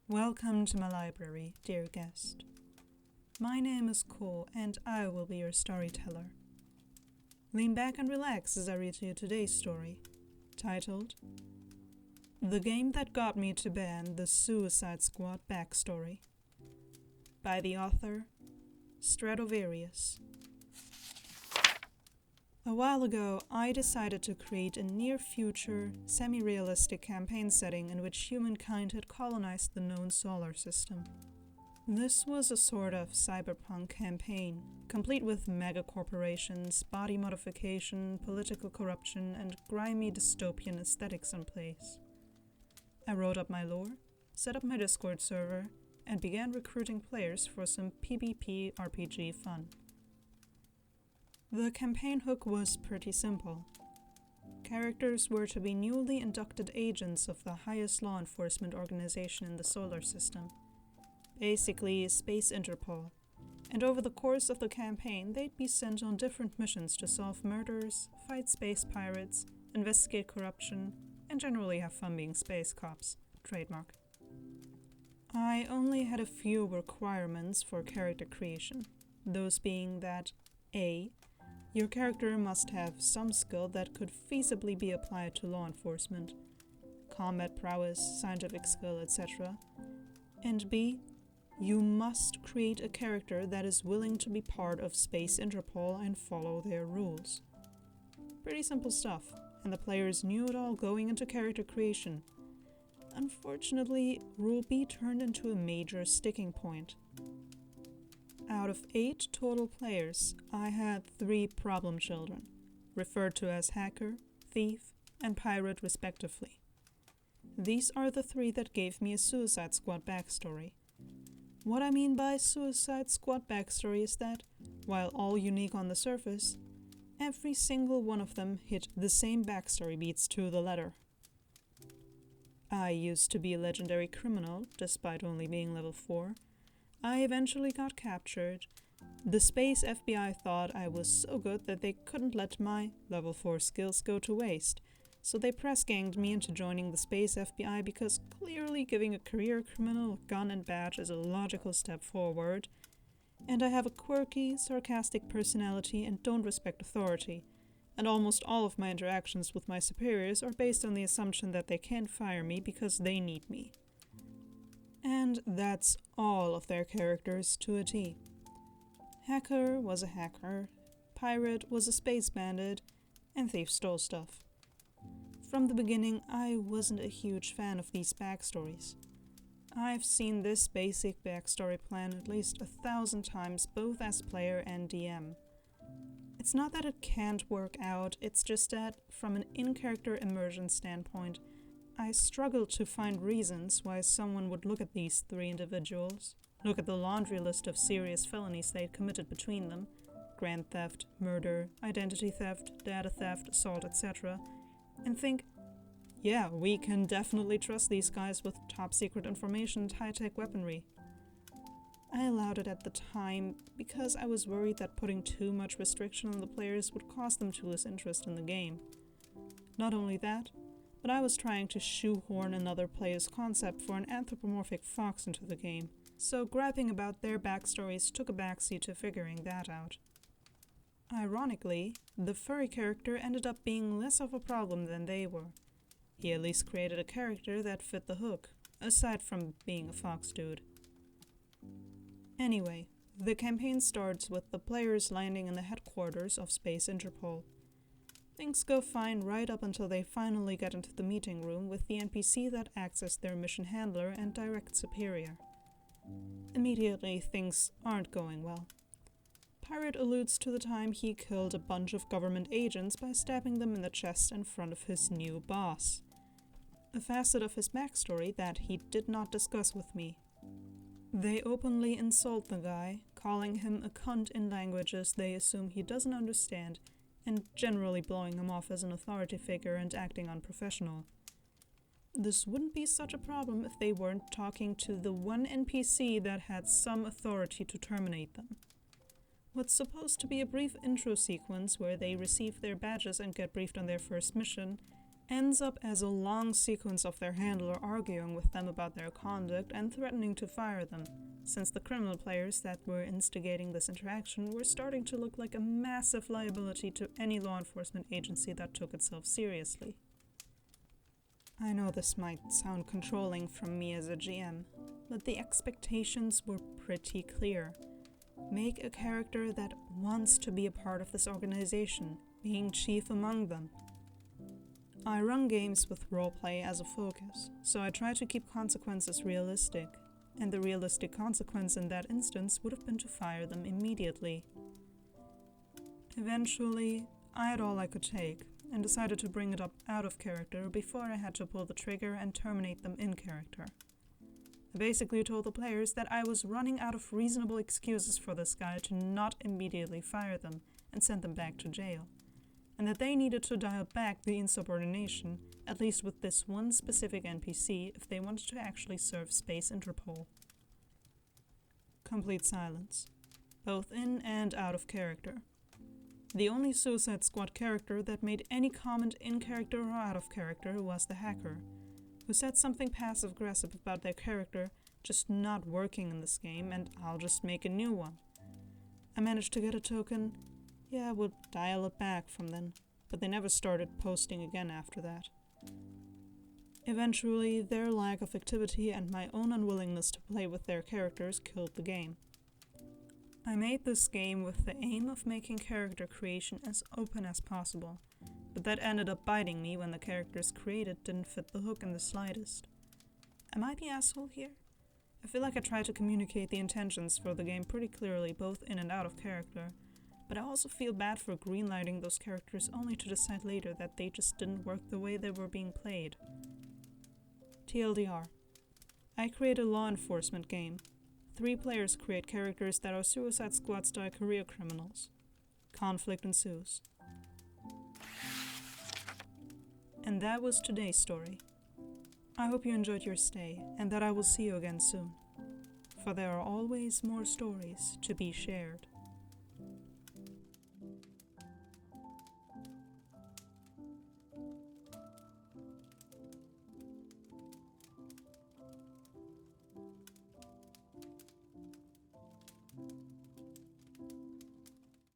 Welcome to my library, dear guest. My name is Ko, and I will be your storyteller. Lean back and relax as I read to you today's story, titled The Game That Got Me to Ban the Suicide Squad Backstory, by the author, Stratovarius. A while ago, I decided to create a near-future, semi-realistic campaign setting in which humankind had colonized the known solar system. This was a sort of cyberpunk campaign, complete with mega-corporations, body modification, political corruption, and grimy dystopian aesthetics in place. I wrote up my lore, set up my Discord server, and began recruiting players for some PvP RPG fun. The campaign hook was pretty simple. Characters were to be newly inducted agents of the highest law enforcement organization in the solar system, basically Space Interpol, and over the course of the campaign they'd be sent on different missions to solve murders, fight space pirates, investigate corruption, and generally have fun being space cops, trademark. I only had a few requirements for character creation, those being that A. Your character must have some skill that could feasibly be applied to law enforcement, combat prowess, scientific skill, etc. And B. You must create a character that is willing to be part of Space Interpol and follow their rules. Pretty simple stuff, and the players knew it all going into character creation. Unfortunately, Rule B turned into a major sticking point. Out of 8 total players, I had 3 problem children, referred to as hacker, thief, and pirate respectively. These are the 3 that gave me a Suicide Squad backstory. What I mean by Suicide Squad backstory is that, while all unique on the surface, every single one of them hit the same backstory beats to the letter. I used to be a legendary criminal, despite only being level 4. I eventually got captured. The Space FBI thought I was so good that they couldn't let my level 4 skills go to waste, so they press-ganged me into joining the Space FBI because clearly giving a career criminal a gun and badge is a logical step forward, and I have a quirky, sarcastic personality and don't respect authority, and almost all of my interactions with my superiors are based on the assumption that they can't fire me because they need me. And that's all of their characters to a T. Hacker was a hacker, pirate was a space bandit, and thief stole stuff. From the beginning, I wasn't a huge fan of these backstories. I've seen this basic backstory plan at least 1,000 times, both as player and DM. It's not that it can't work out, it's just that, from an in-character immersion standpoint, I struggle to find reasons why someone would look at these 3 individuals, look at the laundry list of serious felonies they'd committed between them, grand theft, murder, identity theft, data theft, assault, etc., and think, yeah, we can definitely trust these guys with top-secret information and high-tech weaponry. I allowed it at the time because I was worried that putting too much restriction on the players would cause them to lose interest in the game. Not only that, but I was trying to shoehorn another player's concept for an anthropomorphic fox into the game, so griping about their backstories took a backseat to figuring that out. Ironically, the furry character ended up being less of a problem than they were. He at least created a character that fit the hook, aside from being a fox dude. Anyway, the campaign starts with the players landing in the headquarters of Space Interpol. Things go fine right up until they finally get into the meeting room with the NPC that acts as their mission handler and direct superior. Immediately, things aren't going well. Pirate alludes to the time he killed a bunch of government agents by stabbing them in the chest in front of his new boss. A facet of his backstory that he did not discuss with me. They openly insult the guy, calling him a cunt in languages they assume he doesn't understand, and generally blowing him off as an authority figure and acting unprofessional. This wouldn't be such a problem if they weren't talking to the one NPC that had some authority to terminate them. What's supposed to be a brief intro sequence where they receive their badges and get briefed on their first mission ends up as a long sequence of their handler arguing with them about their conduct and threatening to fire them, since the criminal players that were instigating this interaction were starting to look like a massive liability to any law enforcement agency that took itself seriously. I know this might sound controlling from me as a GM, but the expectations were pretty clear. Make a character that wants to be a part of this organization, being chief among them. I run games with roleplay as a focus, so I try to keep consequences realistic, and the realistic consequence in that instance would have been to fire them immediately. Eventually, I had all I could take, and decided to bring it up out of character before I had to pull the trigger and terminate them in character. I basically told the players that I was running out of reasonable excuses for this guy to not immediately fire them and send them back to jail, and that they needed to dial back the insubordination, at least with this one specific NPC, if they wanted to actually serve Space Interpol. Complete silence, both in and out of character. The only Suicide Squad character that made any comment in character or out of character was the hacker, who said something passive-aggressive about their character just not working in this game, and I'll just make a new one. I managed to get a token. Yeah, we'll dial it back from then, but they never started posting again after that. Eventually, their lack of activity and my own unwillingness to play with their characters killed the game. I made this game with the aim of making character creation as open as possible, but that ended up biting me when the characters created didn't fit the hook in the slightest. Am I the asshole here? I feel like I tried to communicate the intentions for the game pretty clearly, both in and out of character, but I also feel bad for greenlighting those characters only to decide later that they just didn't work the way they were being played. TLDR. I create a law enforcement game. 3 players create characters that are Suicide Squad-style career criminals. Conflict ensues. And that was today's story. I hope you enjoyed your stay, and that I will see you again soon. For there are always more stories to be shared.